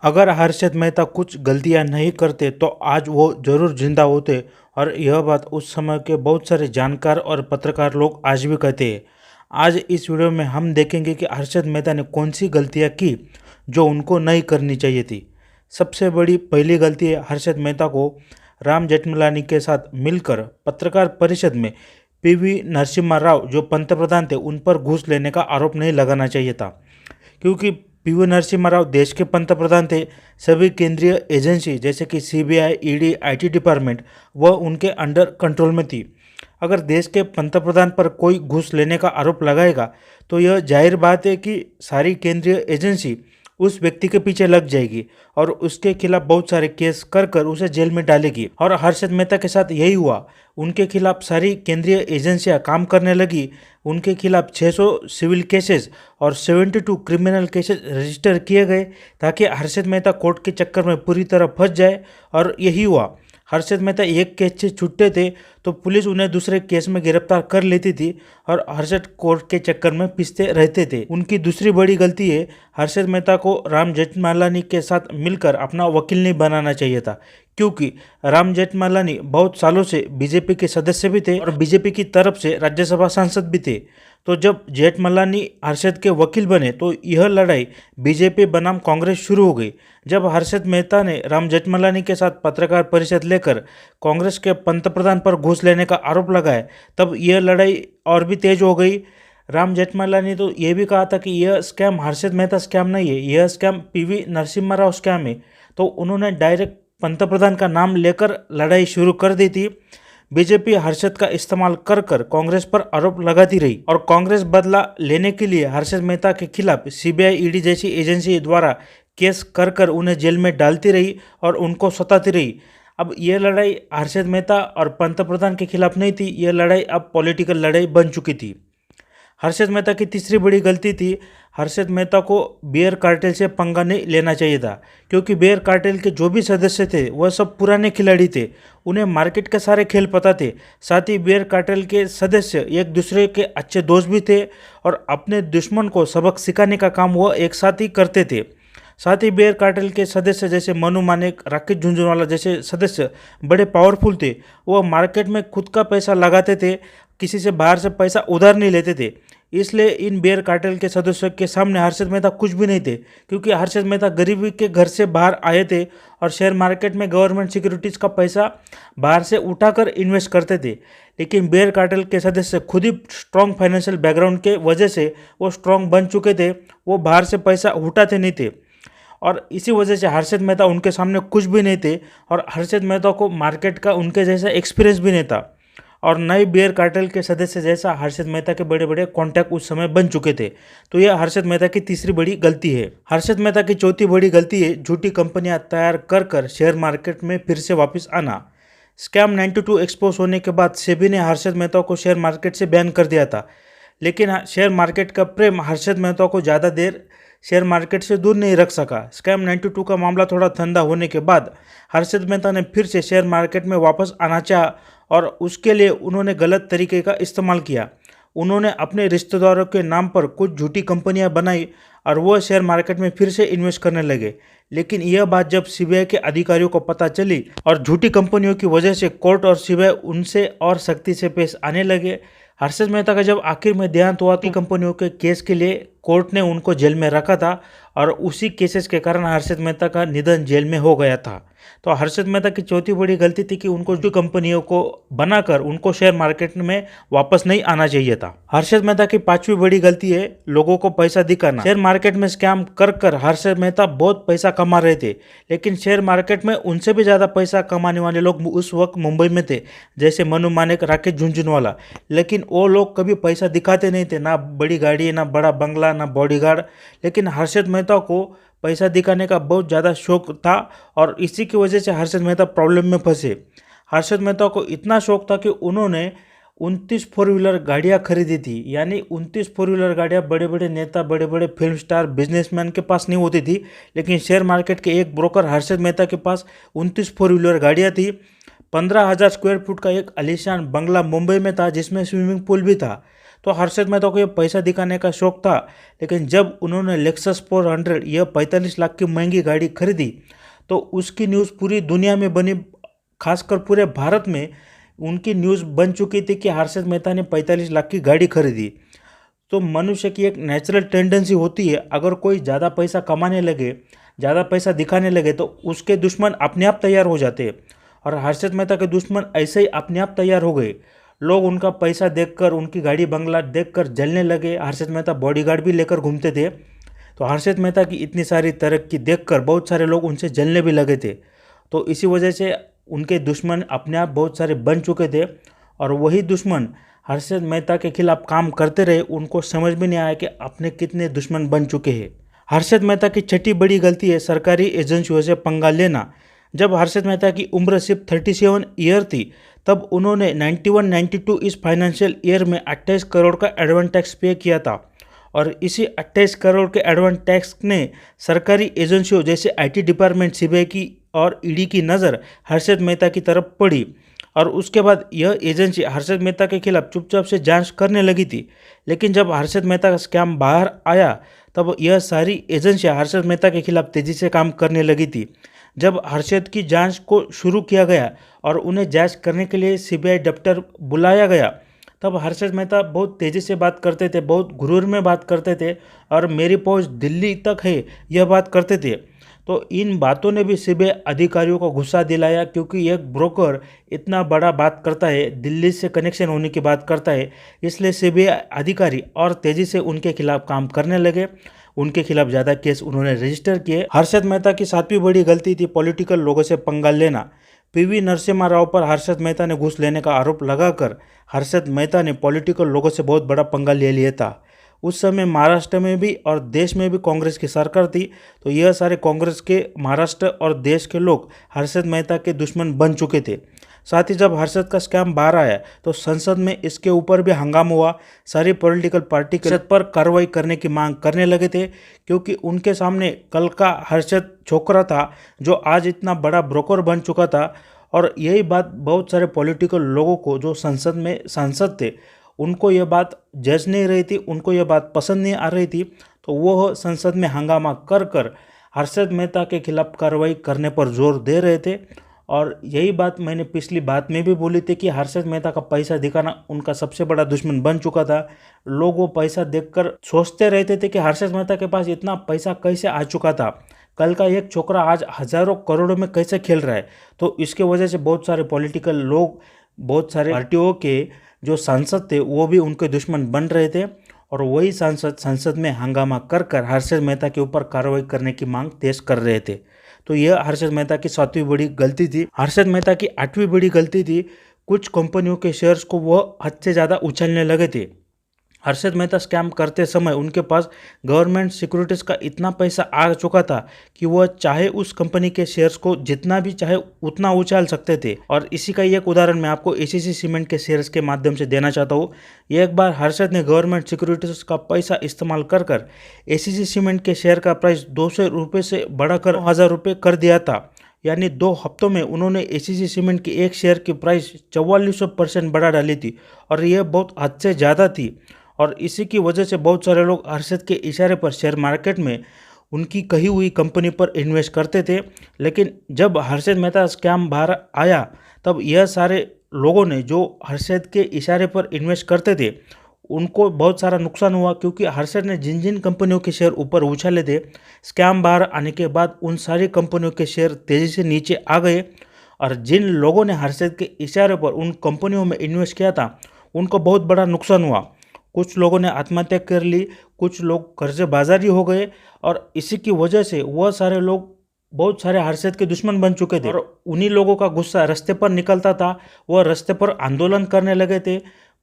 अगर हर्षद मेहता कुछ गलतियां नहीं करते तो आज वो जरूर जिंदा होते। और यह बात उस समय के बहुत सारे जानकार और पत्रकार लोग आज भी कहते हैं। आज इस वीडियो में हम देखेंगे कि हर्षद मेहता ने कौन सी गलतियां की जो उनको नहीं करनी चाहिए थी। सबसे बड़ी पहली गलती है, हर्षद मेहता को राम जेठमलानी के साथ मिलकर पत्रकार परिषद में पीवी नरसिम्हा राव जो पंतप्रधान थे उन पर घूस लेने का आरोप नहीं लगाना चाहिए था, क्योंकि पीवी नरसिम्हा राव देश के पंतप्रधान थे। सभी केंद्रीय एजेंसी जैसे कि सीबीआई, ईडी, आईटी डिपार्टमेंट वह उनके अंडर कंट्रोल में थी। अगर देश के पंतप्रधान पर कोई घूस लेने का आरोप लगाएगा तो यह जाहिर बात है कि सारी केंद्रीय एजेंसी उस व्यक्ति के पीछे लग जाएगी और उसके खिलाफ बहुत सारे केस कर कर उसे जेल में डालेगी। और हर्षद मेहता के साथ यही हुआ। उनके खिलाफ सारी केंद्रीय एजेंसियां काम करने लगी। उनके खिलाफ 600 सिविल केसेस और 72 क्रिमिनल केसेस रजिस्टर किए गए ताकि हर्षद मेहता कोर्ट के चक्कर में पूरी तरह फंस जाए। और यही हुआ। हर्षद मेहता एक केस से छूटते थे तो पुलिस उन्हें दूसरे केस में गिरफ्तार कर लेती थी और हर्षद कोर्ट के चक्कर में पिसते रहते थे। उनकी दूसरी बड़ी गलती है, हर्षद मेहता को राम जेठमलानी के साथ मिलकर अपना वकील नहीं बनाना चाहिए था, क्योंकि राम जेठमलानी बहुत सालों से बीजेपी के सदस्य भी थे और बीजेपी की तरफ से राज्यसभा सांसद भी थे। तो जब जेठमलानी हर्षद के वकील बने तो यह लड़ाई बीजेपी बनाम कांग्रेस शुरू हो गई। जब हर्षद मेहता ने राम जेठमलानी के साथ पत्रकार परिषद लेकर कांग्रेस के पंतप्रधान पर घूस लेने का आरोप लगाया, तब यह लड़ाई और भी तेज हो गई। राम जेठमलानी ने तो यह भी कहा था कि यह स्कैम हर्षद मेहता स्कैम नहीं है, यह scam PV Narasimha Rao scam है। तो उन्होंने डायरेक्ट पंतप्रधान का नाम लेकर लड़ाई शुरू कर दी थी। बीजेपी हर्षद का इस्तेमाल कर कर कांग्रेस पर आरोप लगाती रही और कांग्रेस बदला लेने के लिए हर्षद मेहता के खिलाफ सीबीआई, ईडी जैसी एजेंसी द्वारा केस कर कर उन्हें जेल में डालती रही और उनको सताती रही। अब यह लड़ाई हर्षद मेहता और पंतप्रधान के खिलाफ नहीं थी, यह लड़ाई अब पॉलिटिकल लड़ाई बन चुकी थी। हर्षद मेहता की तीसरी बड़ी गलती थी, हर्षद मेहता को बियर कार्टेल से पंगा नहीं लेना चाहिए था, क्योंकि बियर कार्टेल के जो भी सदस्य थे वह सब पुराने खिलाड़ी थे। उन्हें मार्केट के सारे खेल पता थे। साथ ही बियर कार्टेल के सदस्य एक दूसरे के अच्छे दोस्त भी थे और अपने दुश्मन को सबक सिखाने का काम वह एक साथ ही करते थे। साथ ही बियर कार्टेल के सदस्य जैसे मनु मानेक, राकेश झुंझुनवाला जैसे सदस्य बड़े पावरफुल थे। वह मार्केट में खुद का पैसा लगाते थे, किसी से बाहर से पैसा उधार नहीं लेते थे। इसलिए इन बियर कार्टेल के सदस्यों के सामने हर्षद मेहता कुछ भी नहीं थे, क्योंकि हर्षद मेहता गरीबी के घर से बाहर आए थे और शेयर मार्केट में गवर्नमेंट सिक्योरिटीज़ का पैसा बाहर से उठाकर इन्वेस्ट करते थे। लेकिन बियर कार्टेल के सदस्य खुद ही स्ट्रॉन्ग फाइनेंशियल बैकग्राउंड के वजह से वो स्ट्रॉन्ग बन चुके थे, वो बाहर से पैसा उठाते नहीं थे और इसी वजह से हर्षद मेहता उनके सामने कुछ भी नहीं थे और हर्षद मेहता को मार्केट का उनके जैसा एक्सपीरियंस भी नहीं था और नए बियर कार्टेल के सदस्य जैसा हर्षद मेहता के बड़े बड़े कॉन्टैक्ट उस समय बन चुके थे। तो यह हर्षद मेहता की तीसरी बड़ी गलती है। हर्षद मेहता की चौथी बड़ी गलती है, झूठी कंपनियां तैयार कर कर शेयर मार्केट में फिर से वापस आना। स्कैम 92 एक्सपोज होने के बाद सेबी ने हर्षद मेहता को शेयर मार्केट से बैन कर दिया था, लेकिन शेयर मार्केट का प्रेम हर्षद मेहता को ज़्यादा देर शेयर मार्केट से दूर नहीं रख सका। स्कैम 92 का मामला थोड़ा ठंडा होने के बाद हर्षद मेहता ने फिर से शेयर मार्केट में वापस आना चाहा और उसके लिए उन्होंने गलत तरीके का इस्तेमाल किया। उन्होंने अपने रिश्तेदारों के नाम पर कुछ झूठी कंपनियां बनाई और वह शेयर मार्केट में फिर से इन्वेस्ट करने लगे। लेकिन यह बात जब सीबीआई के अधिकारियों को पता चली और झूठी कंपनियों की वजह से कोर्ट और सीबीआई उनसे और सख्ती से पेश आने लगे, हर्षद मेहता का जब आखिर में देहांत हुआ तो कंपनियों के केस के लिए कोर्ट ने उनको जेल में रखा था और उसी केसेस के कारण हर्षद मेहता का निधन जेल में हो गया था। तो हर्षद मेहता की चौथी बड़ी गलती थी कि उनको जो कंपनियों को बनाकर उनको शेयर मार्केट में वापस नहीं आना चाहिए था। हर्षद मेहता की पांचवी बड़ी गलती है लोगों को पैसा दिखाना। शेयर मार्केट में स्कैम कर कर हर्षद मेहता बहुत पैसा कमा रहे थे, लेकिन शेयर मार्केट में उनसे भी ज़्यादा पैसा कमाने वाले लोग उस वक्त मुंबई में थे, जैसे मनु मानेक, राकेश झुंझुनवाला। लेकिन वो लोग कभी पैसा दिखाते नहीं थे, ना बड़ी गाड़ी, ना बड़ा बंगला, ना बॉडीगार्ड। लेकिन हर्षद मेहता को पैसा दिखाने का बहुत ज़्यादा शौक था और इसी की वजह से हर्षद मेहता प्रॉब्लम में फंसे। हर्षद मेहता को इतना शौक था कि उन्होंने 29 फोर व्हीलर गाड़ियाँ खरीदी थी। यानी 29 फोर व्हीलर गाड़ियाँ बड़े बड़े नेता, बड़े बड़े फिल्म स्टार, बिजनेसमैन के पास नहीं होती थी, लेकिन शेयर मार्केट के एक ब्रोकर हर्षद मेहता के पास 29 फोर व्हीलर गाड़ियाँ थी। 15,000 स्क्वायर फुट का एक आलीशान बंगला मुंबई में था जिसमें स्विमिंग पूल भी था। तो हर्षद मेहता को ये पैसा दिखाने का शौक था, लेकिन जब उन्होंने लेक्सस 400 यह 45 लाख की महंगी गाड़ी खरीदी तो उसकी न्यूज़ पूरी दुनिया में बनी, खासकर पूरे भारत में उनकी न्यूज़ बन चुकी थी कि हर्षद मेहता ने 45 लाख की गाड़ी खरीदी। तो मनुष्य की एक नेचुरल टेंडेंसी होती है, अगर कोई ज़्यादा पैसा कमाने लगे, ज़्यादा पैसा दिखाने लगे तो उसके दुश्मन अपने आप तैयार हो जाते हैं। और हर्षद मेहता के दुश्मन ऐसे ही अपने आप तैयार हो गए। लोग उनका पैसा देखकर, उनकी गाड़ी बंगला देखकर जलने लगे। हर्षद मेहता बॉडीगार्ड भी लेकर घूमते थे, तो हर्षद मेहता की इतनी सारी तरक्की देखकर बहुत सारे लोग उनसे जलने भी लगे थे। तो इसी वजह से उनके दुश्मन अपने आप बहुत सारे बन चुके थे, और वही दुश्मन हर्षद मेहता के खिलाफ काम करते रहे। उनको समझ में नहीं आया कि अपने कितने दुश्मन बन चुके हैं। हर्षद मेहता की छठी बड़ी गलती है सरकारी एजेंसियों से पंगा लेना। जब हर्षद मेहता की उम्र सिर्फ 37 ईयर थी, तब उन्होंने 91-92 इस फाइनेंशियल ईयर में 28 करोड़ का एडवांस टैक्स पे किया था। और इसी 28 करोड़ के एडवांस टैक्स ने सरकारी एजेंसियों जैसे आईटी डिपार्टमेंट, सीबीआई की और ईडी की नज़र हर्षद मेहता की तरफ पड़ी। और उसके बाद यह एजेंसी हर्षद मेहता के खिलाफ चुपचाप से जांच करने लगी थी। लेकिन जब हर्षद मेहता का स्कैम बाहर आया, तब यह सारी एजेंसियां हर्षद मेहता के खिलाफ तेज़ी से काम करने लगी थी। जब हर्षद की जांच को शुरू किया गया और उन्हें जांच करने के लिए सीबीआई दफ्तर बुलाया गया, तब हर्षद मेहता बहुत तेज़ी से बात करते थे, बहुत गुरूर में बात करते थे, और मेरी पहुंच दिल्ली तक है यह बात करते थे। तो इन बातों ने भी सीबीआई अधिकारियों को गुस्सा दिलाया, क्योंकि एक ब्रोकर इतना बड़ा बात करता है, दिल्ली से कनेक्शन होने की बात करता है, इसलिए सीबीआई अधिकारी और तेज़ी से उनके खिलाफ काम करने लगे। उनके खिलाफ ज़्यादा केस उन्होंने रजिस्टर किए। हर्षद मेहता की सातवीं बड़ी गलती थी पॉलिटिकल लोगों से पंगा लेना। पीवी नरसिम्हा राव पर हर्षद मेहता ने घूस लेने का आरोप लगाकर हर्षद मेहता ने पॉलिटिकल लोगों से बहुत बड़ा पंगा ले लिया था। उस समय महाराष्ट्र में भी और देश में भी कांग्रेस की सरकार थी, तो यह सारे कांग्रेस के महाराष्ट्र और देश के लोग हर्षद मेहता के दुश्मन बन चुके थे। साथ ही जब हर्षद का स्कैम बाहर आया तो संसद में इसके ऊपर भी हंगामा हुआ। सारी पॉलिटिकल पार्टी हर्षद पर कार्रवाई करने की मांग करने लगे थे, क्योंकि उनके सामने कल का हर्षद छोकरा था जो आज इतना बड़ा ब्रोकर बन चुका था। और यही बात बहुत सारे पॉलिटिकल लोगों को, जो संसद में सांसद थे, उनको यह बात जज नहीं रही थी, उनको यह बात पसंद नहीं आ रही थी। तो वो संसद में हंगामा कर कर हर्षद मेहता के खिलाफ कार्रवाई करने पर जोर दे रहे थे। और यही बात मैंने पिछली बात में भी बोली थी कि हर्षद मेहता का पैसा दिखाना उनका सबसे बड़ा दुश्मन बन चुका था। लोग वो पैसा देखकर सोचते रहते थे कि हर्षद मेहता के पास इतना पैसा कैसे आ चुका था, कल का एक छोकरा आज हजारों करोड़ों में कैसे खेल रहा है। तो इसके वजह से बहुत सारे पॉलिटिकल लोग, बहुत सारे पार्टियों के जो सांसद थे, वो भी उनके दुश्मन बन रहे थे। और वही सांसद संसद में हंगामा कर कर हर्षद मेहता के ऊपर कार्रवाई करने की मांग तेज कर रहे थे। तो यह हर्षद मेहता की सातवीं बड़ी गलती थी। हर्षद मेहता की आठवीं बड़ी गलती थी, कुछ कंपनियों के शेयर्स को वह हद से ज़्यादा उछलने लगे थे। हर्षद मेहता स्कैम करते समय उनके पास गवर्नमेंट सिक्योरिटीज़ का इतना पैसा आ चुका था कि वह चाहे उस कंपनी के शेयर्स को जितना भी चाहे उतना उछाल सकते थे। और इसी का एक उदाहरण मैं आपको एसीसी सीमेंट के शेयर्स के माध्यम से देना चाहता हूँ। एक बार हर्षद ने गवर्नमेंट सिक्योरिटीज़ का पैसा इस्तेमाल कर कर एसीसी सीमेंट के शेयर का प्राइस 200 रुपये से बढ़ाकर 1000 रुपये कर दिया था। यानी 2 हफ्तों में उन्होंने एसीसी सीमेंट की एक शेयर की प्राइस 4400% बढ़ा डाली थी, और यह बहुत हद से ज़्यादा थी। और इसी की वजह से बहुत सारे लोग हर्षद के इशारे पर शेयर मार्केट में उनकी कही हुई कंपनी पर इन्वेस्ट करते थे। लेकिन जब हर्षद मेहता स्कैम बाहर आया, तब यह सारे लोगों ने जो हर्षद के इशारे पर इन्वेस्ट करते थे, उनको बहुत सारा नुकसान हुआ, क्योंकि हर्षद ने जिन जिन कंपनियों के शेयर ऊपर उछाले थे, स्कैम बाहर आने के बाद उन सारी कंपनियों के शेयर तेज़ी से नीचे आ गए। और जिन लोगों ने हर्षद के इशारे पर उन कंपनियों में इन्वेस्ट किया था, उनको बहुत बड़ा नुकसान हुआ। कुछ लोगों ने आत्महत्या कर ली, कुछ लोग कर्जबाजारी हो गए, और इसी की वजह से वह सारे लोग बहुत सारे हर्षद के दुश्मन बन चुके थे। और उन्हीं लोगों का गुस्सा रास्ते पर निकलता था, वह रास्ते पर आंदोलन करने लगे थे।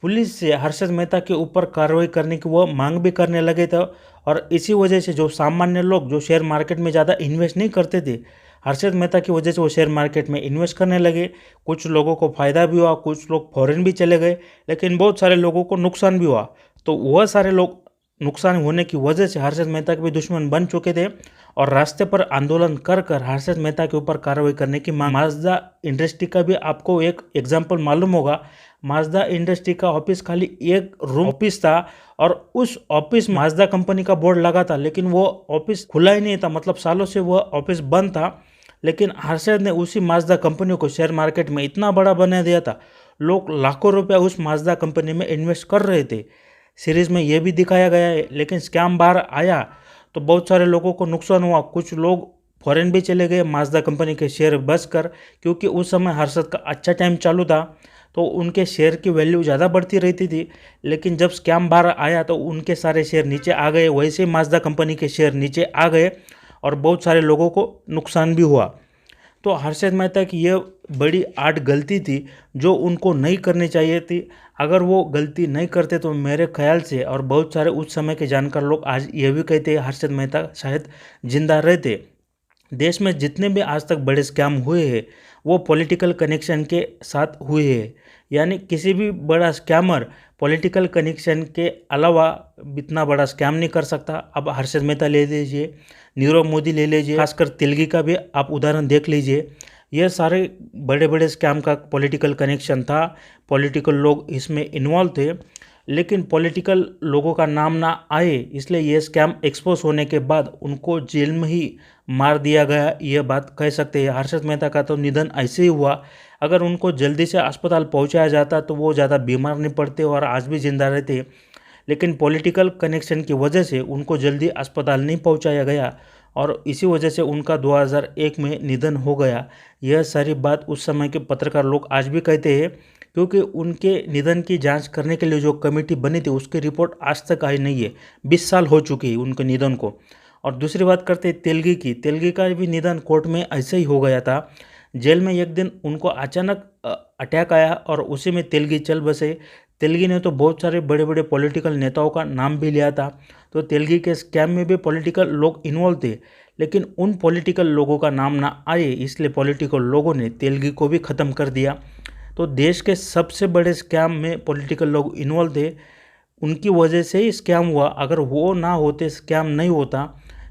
पुलिस से हर्षद मेहता के ऊपर कार्रवाई करने की वह मांग भी करने लगे थे। और इसी वजह से जो सामान्य लोग, जो शेयर मार्केट में ज़्यादा इन्वेस्ट नहीं करते थे, हर्षद मेहता की वजह से वो शेयर मार्केट में इन्वेस्ट करने लगे। कुछ लोगों को फ़ायदा भी हुआ, कुछ लोग फॉरेन भी चले गए, लेकिन बहुत सारे लोगों को नुकसान भी हुआ। तो वह सारे लोग नुकसान होने की वजह से हर्षद मेहता के भी दुश्मन बन चुके थे, और रास्ते पर आंदोलन कर कर हर्षद मेहता के ऊपर कार्रवाई करने की मांग। माजदा इंडस्ट्री का भी आपको एक एग्जाम्पल मालूम होगा। माजदा इंडस्ट्री का ऑफिस खाली एक रूम ऑफिस था और उस ऑफिस में माजदा कंपनी का बोर्ड लगा था, लेकिन वो ऑफिस खुला ही नहीं था, मतलब सालों से वो ऑफिस बंद था। लेकिन हर्षद ने उसी माजदा कंपनी को शेयर मार्केट में इतना बड़ा बना दिया था, लोग लाखों रुपया उस माजदा कंपनी में इन्वेस्ट कर रहे थे। सीरीज में ये भी दिखाया गया है, लेकिन स्कैम बाहर आया तो बहुत सारे लोगों को नुकसान हुआ। कुछ लोग फॉरेन भी चले गए माजदा कंपनी के शेयर बच कर, क्योंकि उस समय हर्षद का अच्छा टाइम चालू था तो उनके शेयर की वैल्यू ज़्यादा बढ़ती रहती थी। लेकिन जब स्कैम बाहर आया तो उनके सारे शेयर नीचे आ गए, वैसे ही माजदा कंपनी के शेयर नीचे आ गए और बहुत सारे लोगों को नुकसान भी हुआ। तो हर्षद मेहता की ये बड़ी आठ गलती थी जो उनको नहीं करनी चाहिए थी। अगर वो गलती नहीं करते तो मेरे ख्याल से, और बहुत सारे उस समय के जानकार लोग आज ये भी कहते हैं, हर्षद मेहता शायद जिंदा रहते। देश में जितने भी आज तक बड़े स्कैम हुए हैं वो पॉलिटिकल कनेक्शन के साथ हुए हैं, यानी किसी भी बड़ा स्कैमर पॉलिटिकल कनेक्शन के अलावा इतना बड़ा स्कैम नहीं कर सकता। अब हर्षद मेहता ले लीजिए, नीरव मोदी ले लीजिए, खासकर तेलगी का भी आप उदाहरण देख लीजिए। ये सारे बड़े बड़े स्कैम का पॉलिटिकल कनेक्शन था, पॉलिटिकल लोग इसमें इन्वॉल्व थे, लेकिन पॉलिटिकल लोगों का नाम ना आए इसलिए ये स्कैम एक्सपोज होने के बाद उनको जेल में ही मार दिया गया, ये बात कह सकते हैं। हर्षद मेहता का तो निधन ऐसे ही हुआ, अगर उनको जल्दी से अस्पताल पहुंचाया जाता तो वो ज़्यादा बीमार नहीं पड़ते और आज भी जिंदा रहते। लेकिन पॉलिटिकल कनेक्शन की वजह से उनको जल्दी अस्पताल नहीं पहुंचाया गया और इसी वजह से उनका 2001 में निधन हो गया। यह सारी बात उस समय के पत्रकार लोग आज भी कहते हैं, क्योंकि उनके निधन की जांच करने के लिए जो कमेटी बनी थी उसकी रिपोर्ट आज तक आई नहीं है। 20 साल हो चुकी है उनके निधन को। और दूसरी बात करते हैं तेलगी की। तेलगी का भी निधन कोर्ट में ऐसे ही हो गया था। जेल में एक दिन उनको अचानक अटैक आया और उसी में तेलगी चल बसे। तेलगी ने तो बहुत सारे बड़े बड़े पॉलिटिकल नेताओं का नाम भी लिया था, तो तेलगी के स्कैम में भी पॉलिटिकल लोग इन्वॉल्व थे, लेकिन उन पॉलिटिकल लोगों का नाम ना आए इसलिए पॉलिटिकल लोगों ने तेलगी को भी ख़त्म कर दिया। तो देश के सबसे बड़े स्कैम में पॉलिटिकल लोग इन्वॉल्व थे, उनकी वजह से ही स्कैम हुआ। अगर वो ना होते स्कैम नहीं होता,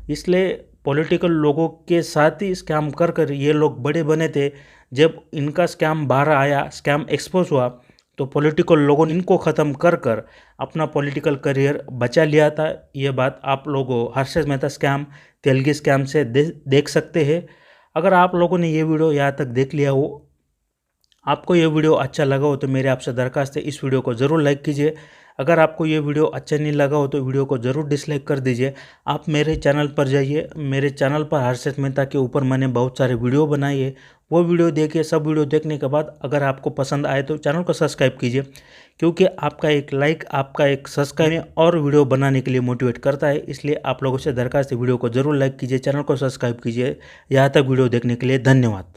इसलिए पॉलिटिकल लोगों के साथ ही स्कैम कर कर ये लोग बड़े बने थे। जब इनका स्कैम बाहर आया, स्कैम एक्सपोज हुआ, तो पॉलिटिकल लोगों ने इनको ख़त्म कर कर अपना पॉलिटिकल करियर बचा लिया था। ये बात आप लोगों हर्षद मेहता स्कैम, तेलगी स्कैम से देख सकते हैं। अगर आप लोगों ने ये वीडियो यहाँ तक देख लिया हो, आपको ये वीडियो अच्छा लगा हो तो मेरे आपसे दरखास्त है इस वीडियो को ज़रूर लाइक कीजिए। अगर आपको ये वीडियो अच्छा नहीं लगा हो तो वीडियो को ज़रूर डिसलाइक कर दीजिए। आप मेरे चैनल पर जाइए, मेरे चैनल पर हर्षद मेहता के ऊपर मैंने बहुत सारे वीडियो बनाए हैं, वो वीडियो देखिए। सब वीडियो देखने के बाद अगर आपको पसंद आए तो चैनल को सब्सक्राइब कीजिए, क्योंकि आपका एक लाइक, आपका एक सब्सक्राइब और वीडियो बनाने के लिए मोटिवेट करता है। इसलिए आप लोगों से दरखास्त है वीडियो को ज़रूर लाइक कीजिए, चैनल को सब्सक्राइब कीजिए। यहाँ तक वीडियो देखने के लिए धन्यवाद।